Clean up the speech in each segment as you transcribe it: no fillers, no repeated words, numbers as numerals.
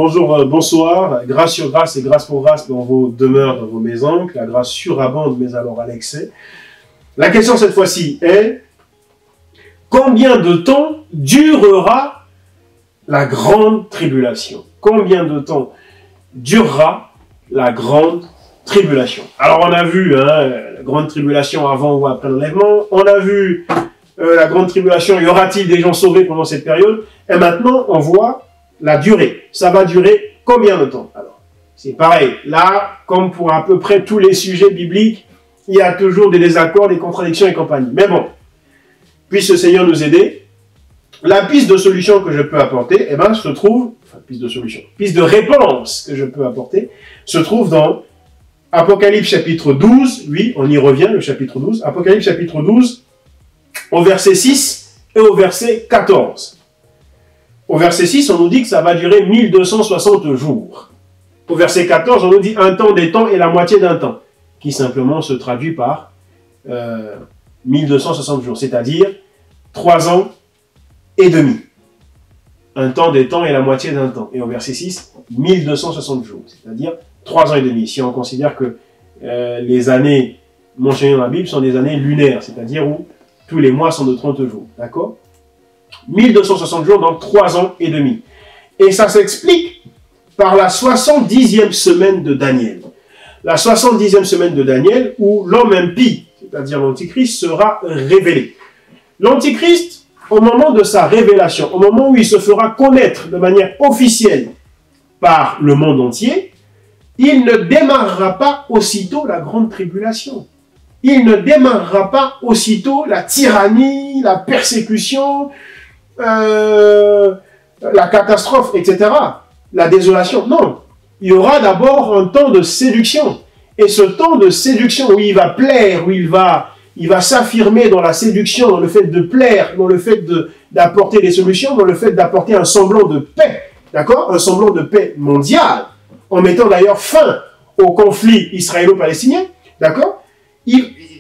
bonjour, bonsoir, grâce sur grâce et grâce pour grâce dans vos demeures, dans vos maisons, que la grâce surabonde, mais alors à l'excès. La question cette fois-ci est, combien de temps durera la grande tribulation? Combien de temps durera la grande tribulation? Alors on a vu la grande tribulation avant ou après l'enlèvement, on a vu la grande tribulation, y aura-t-il des gens sauvés pendant cette période? Et maintenant on voit la durée. Ça va durer combien de temps? Alors, c'est pareil. Là, comme pour à peu près tous les sujets bibliques, il y a toujours des désaccords, des contradictions et compagnie. Mais bon, puisse le Seigneur nous aider. La piste de solution que je peux apporter, eh ben, se trouve, enfin, piste de réponse que je peux apporter, se trouve dans Apocalypse chapitre 12. Oui, on y revient, le chapitre 12. Apocalypse chapitre 12, au verset 6 et au verset 14. Au verset 6, on nous dit que ça va durer 1260 jours. Au verset 14, on nous dit un temps, des temps et la moitié d'un temps, qui simplement se traduit par 1260 jours, c'est-à-dire 3 ans et demi. Un temps, des temps et la moitié d'un temps. Et au verset 6, 1260 jours, c'est-à-dire 3 ans et demi. Si on considère que les années mentionnées dans la Bible sont des années lunaires, c'est-à-dire où tous les mois sont de 30 jours. D'accord ? 1260 jours, donc 3 ans et demi. Et ça s'explique par la 70e semaine de Daniel. La 70e semaine de Daniel, où l'homme impie, c'est-à-dire l'Antichrist, sera révélé. L'Antichrist, au moment de sa révélation, au moment où il se fera connaître de manière officielle par le monde entier, il ne démarrera pas aussitôt la grande tribulation. Il ne démarrera pas aussitôt la tyrannie, la persécution, la catastrophe, etc. La désolation. Non. Il y aura d'abord un temps de séduction. Et ce temps de séduction où il va plaire, où il va s'affirmer dans la séduction, dans le fait de plaire, dans le fait d'apporter des solutions, dans le fait d'apporter un semblant de paix. D'accord? Un semblant de paix mondiale. En mettant d'ailleurs fin au conflit israélo-palestinien. D'accord?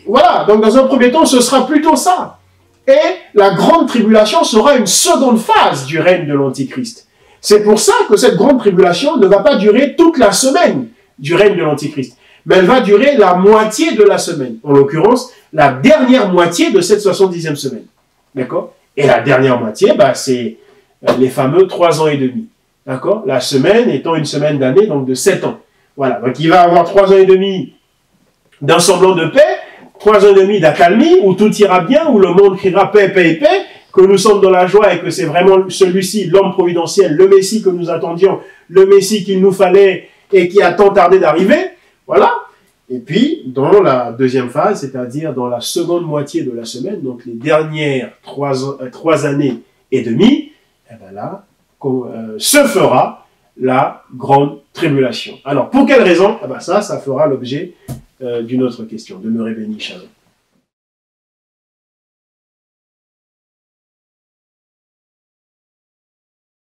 Voilà. Donc dans un premier temps, ce sera plutôt ça. Et la grande tribulation sera une seconde phase du règne de l'Antichrist. C'est pour ça que cette grande tribulation ne va pas durer toute la semaine du règne de l'Antichrist, mais elle va durer la moitié de la semaine. En l'occurrence, la dernière moitié de cette 70e semaine. D'accord? Et la dernière moitié, c'est les fameux 3 ans et demi. D'accord? La semaine étant une semaine d'année, donc de 7 ans. Voilà. Donc il va avoir 3 ans et demi d'un semblant de paix, 3 ans et demi d'accalmie, où tout ira bien, où le monde criera paix, paix, paix, que nous sommes dans la joie et que c'est vraiment celui-ci, l'homme providentiel, le Messie que nous attendions, le Messie qu'il nous fallait et qui a tant tardé d'arriver. Voilà. Et puis, dans la deuxième phase, c'est-à-dire dans la seconde moitié de la semaine, donc les dernières 3 années et demie, et bien là, se fera la grande tribulation. Alors, pour quelle raison? Ça fera l'objet d'une autre question. Demeurez bénis, Shalom.